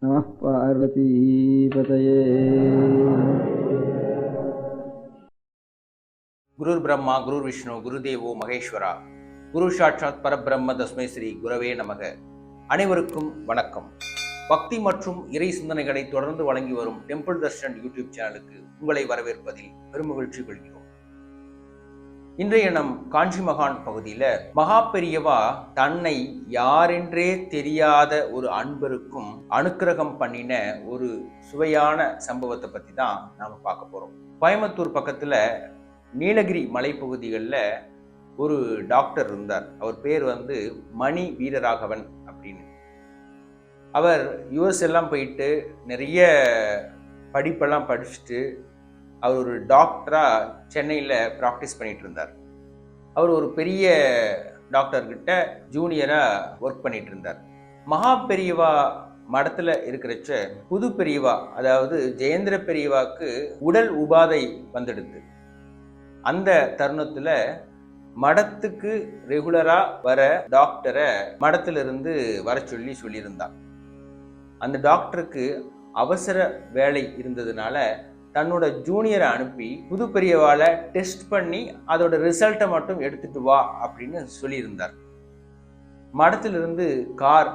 நம பார்வதீபதயே. குருர் பிரம்மா குருர் விஷ்ணு குருதேவோ மகேஸ்வரா, குரு சாட்சாத் பரபிரம்ம தஸ்மை ஸ்ரீ குரவே நமக. அனைவருக்கும் வணக்கம். பக்தி மற்றும் இறை சிந்தனைகளை தொடர்ந்து வழங்கி வரும் டெம்பிள் தர்ஷன் யூடியூப் சேனலுக்கு உங்களை வரவேற்பதில் பெருமகிழ்ச்சி கொள்கிறோம். இன்றைய நம் காஞ்சி மகான் பகுதியில மகா பெரியவா தன்னை யாரென்றே தெரியாத ஒரு அன்பருக்கும் அனுக்கிரகம் பண்ணின ஒரு சுவையான சம்பவத்தை பத்தி தான் நாம பார்க்க போறோம். கோயம்புத்தூர் பக்கத்துல நீலகிரி மலைப்பகுதிகளில் ஒரு டாக்டர் இருந்தார். அவர் பேர் மணி வீரராகவன் அப்படின்னு. அவர் யுஎஸ் எல்லாம் போயிட்டு நிறைய படிப்பெல்லாம் படிச்சுட்டு அவர் ஒரு டாக்டராக சென்னையில் ப்ராக்டிஸ் பண்ணிட்டு இருந்தார். அவர் ஒரு பெரிய டாக்டர்கிட்ட ஜூனியராக ஒர்க் பண்ணிட்டு இருந்தார். மகா பெரியவா மடத்தில் இருக்கிறச்ச புது பெரியவா, அதாவது ஜெயேந்திர பெரியவாக்கு உடல் உபாதை வந்துடுது. அந்த தருணத்தில் மடத்துக்கு ரெகுலராக வர டாக்டரை மடத்திலிருந்து வர சொல்லியிருந்தார். அந்த டாக்டருக்கு அவசர வேலை இருந்ததுனால தன்னோட ஜூனியரை அனுப்பி புது பெரியவாளை டெஸ்ட் பண்ணி அதோட ரிசல்ட்டை மட்டும் எடுத்துட்டு வா அப்படின்னு சொல்லியிருந்தார். மடத்திலிருந்து கார்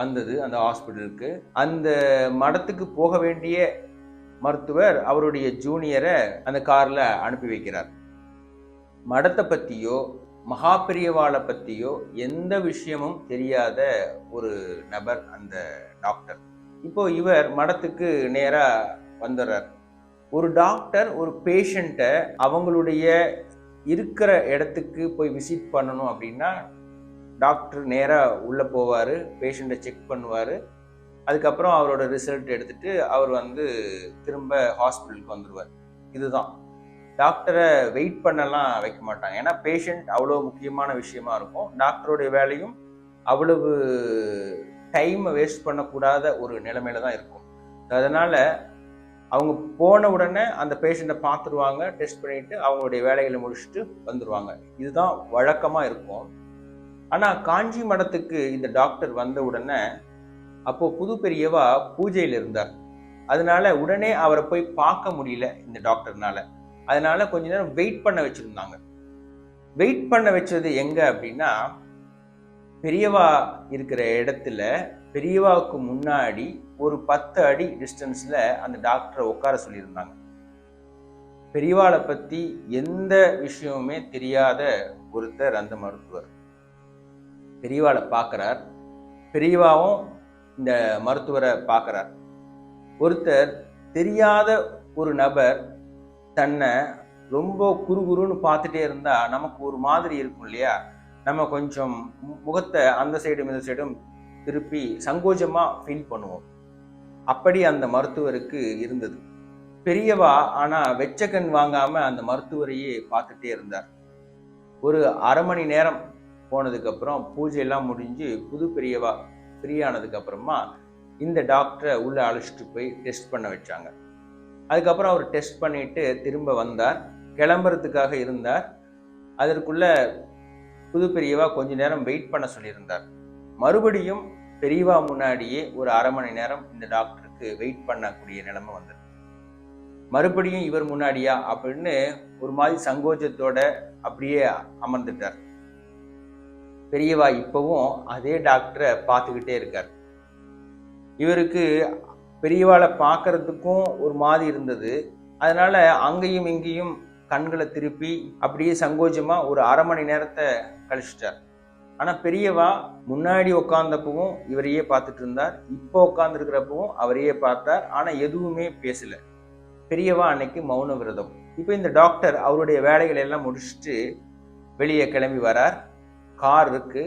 வந்தது அந்த ஹாஸ்பிட்டலுக்கு. அந்த மடத்துக்கு போக வேண்டிய மருத்துவர் அவருடைய ஜூனியரை அந்த கார்ல அனுப்பி வைக்கிறார். மடத்தை பற்றியோ மகா பெரியவாளை பற்றியோ எந்த விஷயமும் தெரியாத ஒரு நபர் அந்த டாக்டர். இப்போ இவர் மடத்துக்கு நேராக வந்துடுறார். ஒரு டாக்டர் ஒரு பேஷண்ட்டை அவங்களுடைய இருக்கிற இடத்துக்கு போய் விசிட் பண்ணணும் அப்படின்னா டாக்டர் நேராக உள்ளே போவார், பேஷண்ட்டை செக் பண்ணுவார். அதுக்கப்புறம் அவரோட ரிசல்ட் எடுத்துட்டு அவர் திரும்ப ஹாஸ்பிட்டலுக்கு வந்துடுவார். இதுதான். டாக்டரை வெயிட் பண்ணலாம் வைக்க மாட்டாங்க. ஏன்னா பேஷண்ட் அவ்வளோ முக்கியமான விஷயமா இருக்கும். டாக்டருடைய வேலையும் அவ்வளவு டைமை வேஸ்ட் பண்ணக்கூடாத ஒரு நிலைமையில தான் இருக்கும். அதனால அவங்க போன உடனே அந்த பேஷண்ட்டை பார்த்துருவாங்க, டெஸ்ட் பண்ணிட்டு அவங்களுடைய வேலைகளை முடிச்சுட்டு வந்துடுவாங்க. இதுதான் வழக்கமாக இருக்கும். ஆனால் காஞ்சி மடத்துக்கு இந்த டாக்டர் வந்த உடனே அப்போ புது பெரியவா பூஜையில் இருந்தார். அதனால உடனே அவரை போய் பார்க்க முடியல இந்த டாக்டர்னால. அதனால கொஞ்ச நேரம் வெயிட் பண்ண வச்சிருந்தாங்க. வெயிட் பண்ண வச்சது எங்க அப்படின்னா, பெரியவா இருக்கிற இடத்துல பெரியவாவுக்கு முன்னாடி ஒரு 10 அடி டிஸ்டன்ஸ்ல அந்த டாக்டரை உட்கார சொல்லியிருந்தாங்க. பெரியவாளை பத்தி எந்த விஷயமுமே தெரியாத ஒருத்தர் அந்த மருத்துவர் பெரியவாளை பார்க்கிறார். பெரியவாவும் இந்த மருத்துவரை பார்க்கிறார். ஒருத்தர் தெரியாத ஒரு நபர் தன்னை ரொம்ப குறுகுறுன்னு பார்த்துட்டே இருந்தா நமக்கு ஒரு மாதிரி இருக்கும் இல்லையா? நம்ம கொஞ்சம் முகத்தை அந்த சைடும் இந்த சைடும் திருப்பி சங்கோஜமா ஃபீல் பண்ணுவோம். அப்படி அந்த மருத்துவருக்கு இருந்தது. பெரியவா ஆனா வெச்சக்கண் வாங்காம அந்த மருத்துவரையே பார்த்துட்டே இருந்தார். ஒரு அரை மணி நேரம் போனதுக்கு அப்புறம் பூஜையெல்லாம் முடிஞ்சு புது பெரியவா ஃப்ரீயானதுக்கு அப்புறமா இந்த டாக்டரை உள்ள அழைச்சிட்டு போய் டெஸ்ட் பண்ண வச்சாங்க. அதுக்கப்புறம் அவர் டெஸ்ட் பண்ணிட்டு திரும்ப வந்தார். கிளம்புறதுக்காக இருந்தார். அதற்குள்ள புது பெரியவா கொஞ்ச நேரம் வெயிட் பண்ண சொல்லியிருந்தார். மறுபடியும் பெரியவா முன்னாடியே ஒரு அரை மணி நேரம் இந்த டாக்டருக்கு வெயிட் பண்ணக்கூடிய நிலைமை வந்தது. மறுபடியும் இவர் முன்னாடியா அப்படின்னு ஒரு மாதிரி சங்கோஜத்தோட அப்படியே அமர்ந்துட்டார். பெரியவா இப்பவும் அதே டாக்டரை பார்த்துக்கிட்டே இருக்கார். இவருக்கு பெரியவாளை பார்க்கறதுக்கும் ஒரு மாதிரி இருந்தது. அதனால அங்கேயும் இங்கேயும் கண்களை திருப்பி அப்படியே சங்கோஜமா ஒரு அரை மணி நேரத்தை கழிச்சிட்டார். ஆனா பெரியவா முன்னாடி உட்கார்ந்தப்பவும் இவரையே பார்த்துட்டு இருந்தார். இப்போ உட்கார்ந்து இருக்கிறப்பவும் அவரையே பார்த்தார். ஆனா எதுவுமே பேசல. பெரியவா அன்னைக்கு மௌன விரதம். இப்போ இந்த டாக்டர் அவருடைய வேலைகளை எல்லாம் முடிச்சுட்டு வெளியே கிளம்பி வரார். கார் இருக்கு.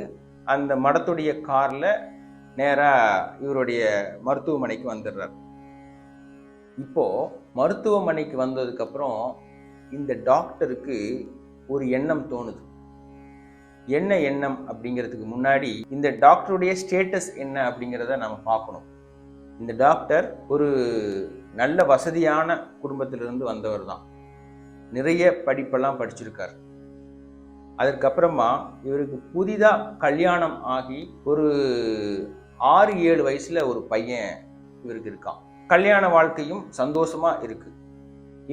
அந்த மடத்துடைய கார்ல நேரா இவருடைய மருத்துவமனைக்கு வந்துடுறார். இப்போ மருத்துவமனைக்கு வந்ததுக்கு அப்புறம் இந்த டாக்டருக்கு ஒரு எண்ணம் தோணுது. என்ன எண்ணம் அப்படிங்கிறதுக்கு முன்னாடி இந்த டாக்டருடைய ஸ்டேட்டஸ் என்ன அப்படிங்கிறத நம்ம பார்க்கணும். இந்த டாக்டர் ஒரு நல்ல வசதியான குடும்பத்திலிருந்து வந்தவர் தான். நிறைய படிப்பெல்லாம் படிச்சிருக்கார். அதற்கப்புறமா இவருக்கு புதிதாக கல்யாணம் ஆகி ஒரு 6-7 வயசுல ஒரு பையன் இவருக்கு இருக்கான். கல்யாண வாழ்க்கையும் சந்தோஷமா இருக்கு.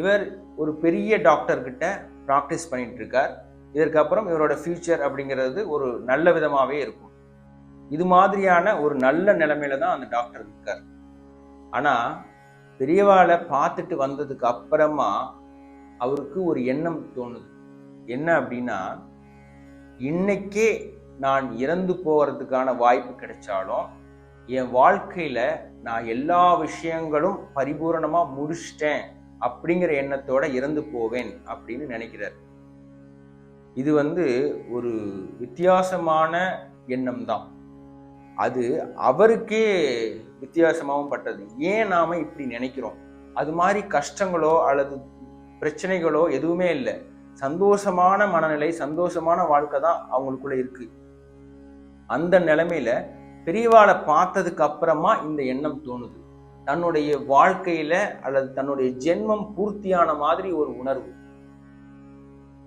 இவர் ஒரு பெரிய டாக்டர் கிட்ட ப்ராக்டிஸ் பண்ணிட்டு இருக்கார். இதற்கப்புறம் இவரோட ஃபியூச்சர் அப்படிங்கிறது ஒரு நல்ல விதமாவே இருக்கும். இது மாதிரியான ஒரு நல்ல நிலைமையில தான் அந்த டாக்டர் இருக்கார். ஆனா பெரியவாளை பார்த்துட்டு வந்ததுக்கு அப்புறமா அவருக்கு ஒரு எண்ணம் தோணுது. என்ன அப்படின்னா, இன்னைக்கே நான் இறந்து போகிறதுக்கான வாய்ப்பு கிடைச்சாலும் என் வாழ்க்கையில நான் எல்லா விஷயங்களும் பரிபூரணமா முடிச்சிட்டேன் அப்படிங்கிற எண்ணத்தோட இறந்து போவேன் அப்படின்னு நினைக்கிறார். இது ஒரு வித்தியாசமான எண்ணம் தான். அது அவருக்கே வித்தியாசமாகவும் பட்டது. ஏன் நாம இப்படி நினைக்கிறோம்? அது மாதிரி கஷ்டங்களோ அல்லது பிரச்சனைகளோ எதுவுமே இல்லை. சந்தோஷமான மனநிலை, சந்தோஷமான வாழ்க்கை தான் அவங்களுக்குள்ள இருக்கு. அந்த நிலைமையில பெரியவாளை பார்த்ததுக்கு அப்புறமா இந்த எண்ணம் தோணுது. தன்னுடைய வாழ்க்கையில அல்லது தன்னுடைய ஜென்மம் பூர்த்தியான மாதிரி ஒரு உணர்வு.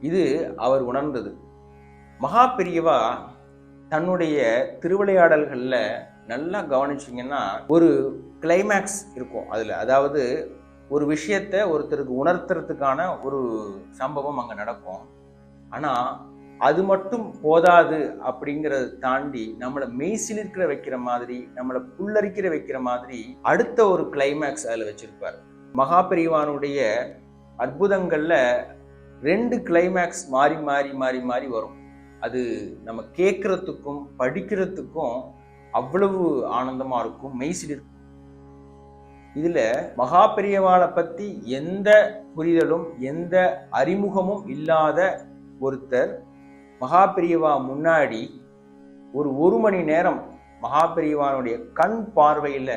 இது அவர் உணர்ந்தது. மகா பெரியவா தன்னுடைய திருவிளையாடல்கள்ல நல்லா கவனிச்சிங்கன்னா ஒரு கிளைமேக்ஸ் இருக்கும் அதுல. அதாவது ஒரு விஷயத்த ஒருத்தருக்கு உணர்த்துறதுக்கான ஒரு சம்பவம் அங்க நடக்கும். ஆனா அது மட்டும் போதாது அப்படிங்கிறத தாண்டி நம்மளை மெய்சிலிருக்கிற வைக்கிற மாதிரி, நம்மளை புல்லரிக்கிற வைக்கிற மாதிரி அடுத்த ஒரு கிளைமேக்ஸ் அதில் வச்சிருப்பார். மகா பெரியவானுடைய அற்புதங்கள்ல 2 கிளைமேக்ஸ் மாறி மாறி மாறி மாறி வரும். அது நம்ம கேட்கறதுக்கும் படிக்கிறதுக்கும் அவ்வளவு ஆனந்தமா இருக்கும், மெய்சிலிருக்கும். இதுல மகா பெரியவாளை பத்தி எந்த புரிதலும் எந்த அறிமுகமும் இல்லாத ஒருத்தர் மகா பெரியவா முன்னாடி ஒரு மணி நேரம் மகா பெரியவானுடைய கண் பார்வையில,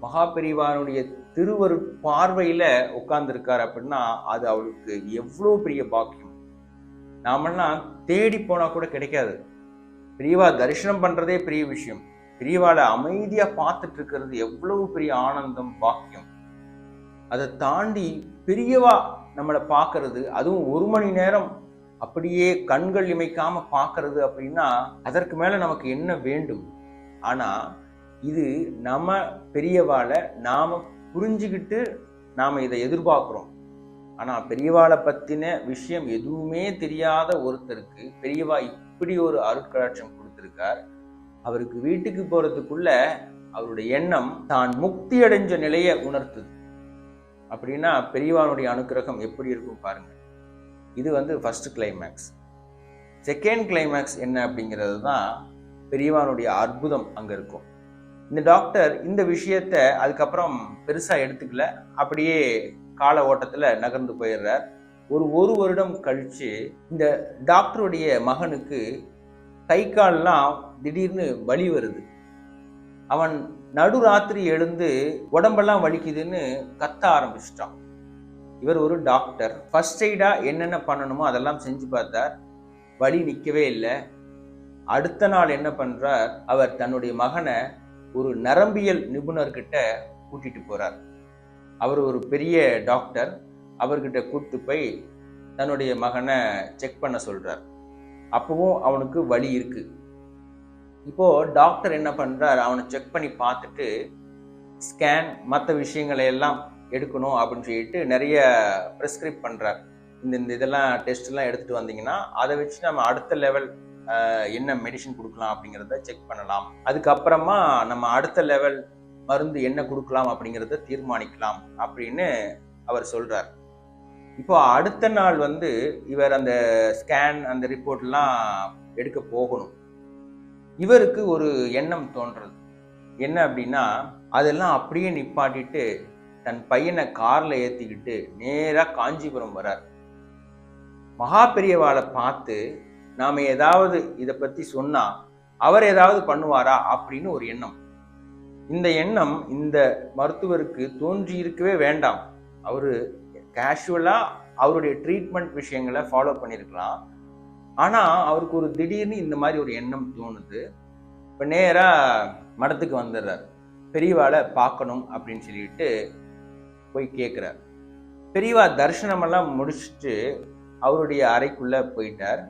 மகா பெரியவானுடைய திருவரு பார்வையில உட்கார்ந்துருக்காரு அப்படின்னா அது அவளுக்கு எவ்வளவு பெரிய பாக்கியம். நாமெல்லாம் தேடி போனா கூட கிடைக்காது. பெரியவா தரிசனம் பண்றதே பெரிய விஷயம். பெரியவாளை அமைதியா பார்த்துட்டு இருக்கிறது எவ்வளவு பெரிய ஆனந்தம், பாக்கியம். அதை தாண்டி பெரியவா நம்மளை பார்க்கறது, அதுவும் 1 மணி நேரம் அப்படியே கண்கள் இமைக்காம பார்க்கறது அப்படின்னா அதற்கு மேல நமக்கு என்ன வேண்டும்? ஆனா இது நம்ம பெரியவாளை நாம புரிஞ்சுக்கிட்டு நாம இதை எதிர்பார்க்கிறோம். ஆனா பெரியவாளை பத்தின விஷயம் எதுவுமே தெரியாத ஒருத்தருக்கு பெரியவா இப்படி ஒரு அருட்கடாட்சம் கொடுத்திருக்கார். அவருக்கு வீட்டுக்கு போறதுக்குள்ள அவருடைய எண்ணம் தான் முக்தி அடைஞ்ச நிலையை உணர்த்துது. அப்படின்னா பெரியவானுடைய அனுக்கிரகம் எப்படி இருக்கும் பாருங்க. இது ஃபர்ஸ்ட் கிளைமேக்ஸ். செகண்ட் கிளைமேக்ஸ் என்ன அப்படிங்கிறது தான் பெரியவானுடைய அற்புதம் அங்க இருக்கும். இந்த டாக்டர் இந்த விஷயத்த அதுக்கப்புறம் பெருசா எடுத்துக்கல, அப்படியே கால ஓட்டத்துல நகர்ந்து போயிடுறார். ஒரு வருடம் கழிச்சு இந்த டாக்டருடைய மகனுக்கு கை கால்லாம் திடீர்னு வலி வருது. அவன் நடுராத்திரி எழுந்து உடம்பெல்லாம் வலிக்குதுன்னு கத்த ஆரம்பிச்சிட்டான். இவர் ஒரு டாக்டர். ஃபர்ஸ்ட் எய்டா என்னென்ன பண்ணணுமோ அதெல்லாம் செஞ்சு பார்த்தார். வலி நிற்கவே இல்லை. அடுத்த நாள் என்ன பண்றார், அவர் தன்னுடைய மகனை ஒரு நரம்பியல் நிபுணர்கிட்ட கூட்டிட்டு போறார். அவர் ஒரு பெரிய டாக்டர். அவர்கிட்ட கூப்பிட்டு போய் தன்னுடைய மகனை செக் பண்ண சொல்றார். அப்பவும் அவனுக்கு வலி இருக்கு. இப்போ டாக்டர் என்ன பண்றார், அவனை செக் பண்ணி பார்த்துட்டு ஸ்கேன் மற்ற விஷயங்களை எல்லாம் எடுக்கணும் அப்படின்னு சொல்லிட்டு நிறைய ப்ரெஸ்கிரைப் பண்றார். இந்த இதெல்லாம் டெஸ்ட் எல்லாம் எடுத்துட்டு வந்தீங்கன்னா அதை வச்சு நம்ம அடுத்த லெவல் என்ன மெடிசன் கொடுக்கலாம் அப்படிங்கிறத செக் பண்ணலாம். அதுக்கப்புறமா நம்ம அடுத்த லெவல் மருந்து என்ன கொடுக்கலாம் அப்படிங்கிறத தீர்மானிக்கலாம் அப்படின்னு அவர் சொல்றார். இப்போ அடுத்த நாள் இவர் அந்த ஸ்கேன் அந்த ரிப்போர்ட் எல்லாம் எடுக்க போகணும். இவருக்கு ஒரு எண்ணம் தோன்றது. என்ன அப்படின்னா, அதெல்லாம் அப்படியே நிப்பாட்டிட்டு தன் பையனை கார்ல ஏத்திக்கிட்டு நேரா காஞ்சிபுரம் வரார். மகா பெரியவாளை பார்த்து நாம ஏதாவது இதை பத்தி சொன்னா அவர் ஏதாவது பண்ணுவாரா அப்படின்னு ஒரு எண்ணம். இந்த எண்ணம் இந்த மருத்துவருக்கு தோன்றி இருக்கவே வேண்டாம். அவரு கேஷுவலா அவருடைய ட்ரீட்மெண்ட் விஷயங்களை ஃபாலோ பண்ணியிருக்கலாம். ஆனா அவருக்கு ஒரு திடீர்னு இந்த மாதிரி ஒரு எண்ணம் தோணுது. இப்ப நேரா மடத்துக்கு வந்துடுறார். பெரியவாளை பார்க்கணும் அப்படின்னு சொல்லிட்டு போய் கேட்கிறார். பெரியவா தரிசனமெல்லாம் முடிச்சுட்டு அவருடைய அறைக்குள்ள போயிட்டார்.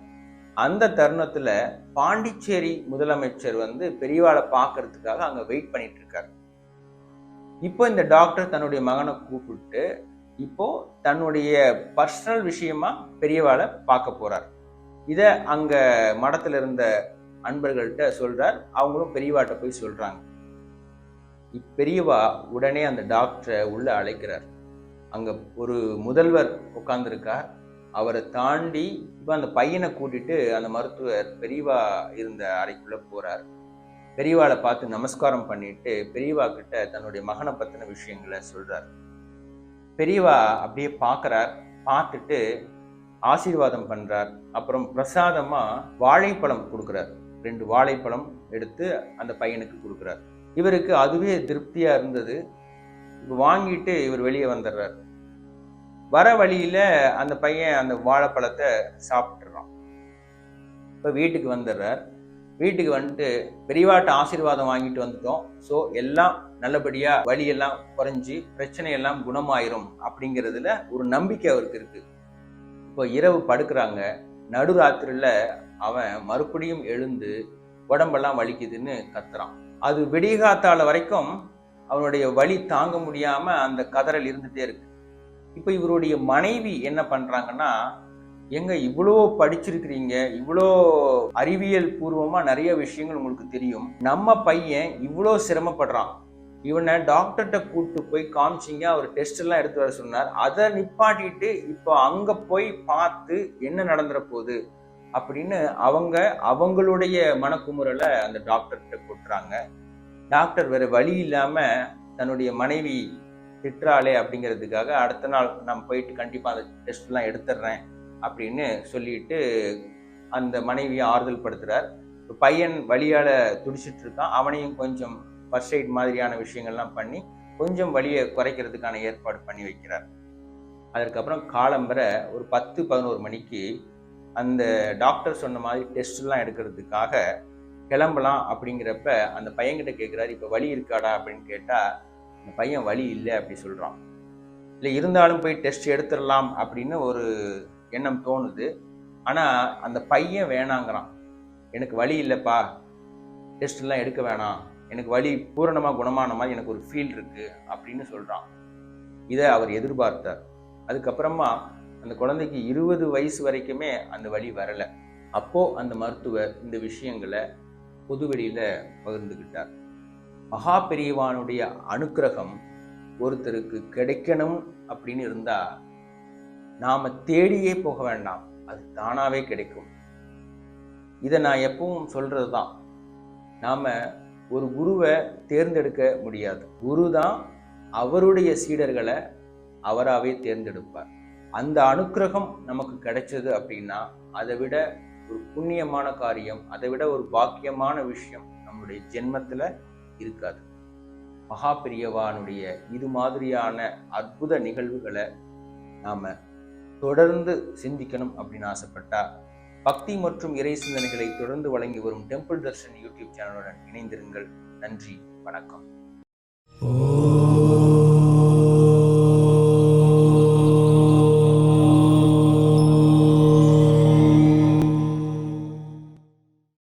அந்த தருணத்துல பாண்டிச்சேரி முதலமைச்சர் பெரியவாளை பார்க்கறதுக்காக அங்க வெயிட் பண்ணிட்டு இருக்கார். இப்போ இந்த டாக்டர் தன்னுடைய மகனை கூப்பிட்டு இப்போ தன்னுடைய பர்சனல் விஷயமா பெரியவாளை பார்க்க போறார். இத அங்க மடத்துல இருந்த அன்பர்கள்ட்ட சொல்றார். அவங்களும் பெரியவாட்ட போய் சொல்றாங்க. பெரியவா உடனே அந்த டாக்டரை உள்ள அழைக்கிறார். அங்க ஒரு முதல்வர் உட்கார்ந்துருக்கார். அவரை தாண்டி இப்ப அந்த பையனை கூட்டிட்டு அந்த மருத்துவர் பெரியவா இருந்த அறைக்குள்ள போறார். பெரியவாளை பார்த்து நமஸ்காரம் பண்ணிட்டு பெரியவா கிட்ட தன்னுடைய மகனை பத்தின விஷயங்களை சொல்றார். பெரியவா அப்படியே பார்க்கறார். பார்த்துட்டு ஆசீர்வாதம் பண்றார். அப்புறம் பிரசாதமா வாழைப்பழம் கொடுக்குறார். 2 வாழைப்பழம் எடுத்து அந்த பையனுக்கு கொடுக்குறார். இவருக்கு அதுவே திருப்தியா இருந்தது. இப்போ வாங்கிட்டு இவர் வெளியே வந்துடுறார். வர வழியில அந்த பையன் அந்த வாழைப்பழத்தை சாப்பிட்டுறான். இப்போ வீட்டுக்கு வந்துடுறார். வீட்டுக்கு வந்துட்டு பெரியவாட்ட ஆசீர்வாதம் வாங்கிட்டு வந்துட்டோம், ஸோ எல்லாம் நல்லபடியா வலியெல்லாம் குறைஞ்சி பிரச்சனையெல்லாம் குணமாயிரும் அப்படிங்கிறதுல ஒரு நம்பிக்கை அவருக்கு இருக்கு. இப்போ இரவு படுக்கிறாங்க. நடுராத்திரில அவன் மறுபடியும் எழுந்து உடம்பெல்லாம் வலிக்குதுன்னு கத்துறான். அது விடிகாத்தால வரைக்கும் அவனுடைய வலி தாங்க முடியாம அந்த கதறல் இருந்துட்டே இருக்கு. இப்போ இவருடைய மனைவி என்ன பண்றாங்கன்னா, எங்க இவ்வளோ படிச்சிருக்கிறீங்க, இவ்வளோ அறிவியல் பூர்வமா நிறைய விஷயங்கள் உங்களுக்கு தெரியும், நம்ம பையன் இவ்வளோ சிரமப்படுறான், இவனை டாக்டர்கிட்ட கூப்பிட்டு போய் காமிச்சிங்க, அவர் டெஸ்ட் எல்லாம் எடுத்து வர சொன்னார், அதை நிப்பாட்டிட்டு இப்போ அங்க போய் பார்த்து என்ன நடந்துற போகுது அப்படின்னு அவங்களுடைய மனக்குமுறலை அந்த டாக்டர்கிட்ட கொட்டுறாங்க. டாக்டர் வேற வழி இல்லாம தன்னுடைய மனைவி திட்டுறாளே அப்படிங்கிறதுக்காக அடுத்த நாள் நான் போயிட்டு கண்டிப்பா அந்த டெஸ்ட் எல்லாம் எடுத்துடுறேன் அப்படின்னு சொல்லிட்டு அந்த மனைவியை ஆறுதல் படுத்துறார். பையன் வலியால துடிச்சிட்டு இருக்கான். அவனையும் கொஞ்சம் ஃபர்ஸ்ட் எய்ட் மாதிரியான விஷயங்கள்லாம் பண்ணி கொஞ்சம் வலியை குறைக்கிறதுக்கான ஏற்பாடு பண்ணி வைக்கிறார். அதுக்கப்புறம் காலம்பரை ஒரு 10-11 மணிக்கு அந்த டாக்டர் சொன்ன மாதிரி டெஸ்ட் எல்லாம் எடுக்கிறதுக்காக கிளம்பலாம். அப்படிங்கிறப்ப அந்த பையன்கிட்ட கேட்குறாரு, இப்போ வலி இருக்காடா அப்படின்னு கேட்டா அந்த பையன் வலி இல்லை அப்படி சொல்றான். இல்லை இருந்தாலும் போய் டெஸ்ட் எடுத்துடலாம் அப்படின்னு ஒரு எண்ணம் தோணுது. ஆனா அந்த பையன் வேணாங்கிறான். எனக்கு வலி இல்லைப்பா, டெஸ்ட் எல்லாம் எடுக்க வேணாம், எனக்கு வலி பூரணமா குணமான மாதிரி எனக்கு ஒரு ஃபீல் இருக்கு அப்படின்னு சொல்றான். இதை அவர் எதிர்பார்த்தார். அதுக்கப்புறமா அந்த குழந்தைக்கு 20 வயசு வரைக்குமே அந்த வலி வரல. அப்போ அந்த மருத்துவர் இந்த விஷயங்களை பொதுவெளியில பகிர்ந்துகிட்டார். மகா பெரியவானுடைய அனுக்கிரகம் ஒருத்தருக்கு கிடைக்கணும் அப்படின்னு இருந்தா நாம தேடியே போக வேண்டாம், அது தானாவே கிடைக்கும். இதை நான் எப்பவும் சொல்றதுதான். நாம ஒரு குருவை தேர்ந்தெடுக்க முடியாது. குரு தான் அவருடைய சீடர்களை அவராகவே தேர்ந்தெடுப்பார். அந்த அனுக்கிரகம் நமக்கு கிடைச்சது அப்படின்னா அதை விட ஒரு புண்ணியமான காரியம், அதை விட ஒரு பாக்கியமான விஷயம் நம்முடைய ஜென்மத்துல இருக்காது. மகா பெரியவானுடைய இது மாதிரியான அற்புத நிகழ்வுகளை நாம தொடர்ந்து சிந்திக்கணும் அப்படின்னு ஆசைப்பட்டா பக்தி மற்றும் இறை சிந்தனைகளை தொடர்ந்து வழங்கி வரும் டெம்பிள் தர்ஷன் யூடியூப் சேனலுடன் இணைந்திருங்கள். நன்றி, வணக்கம்.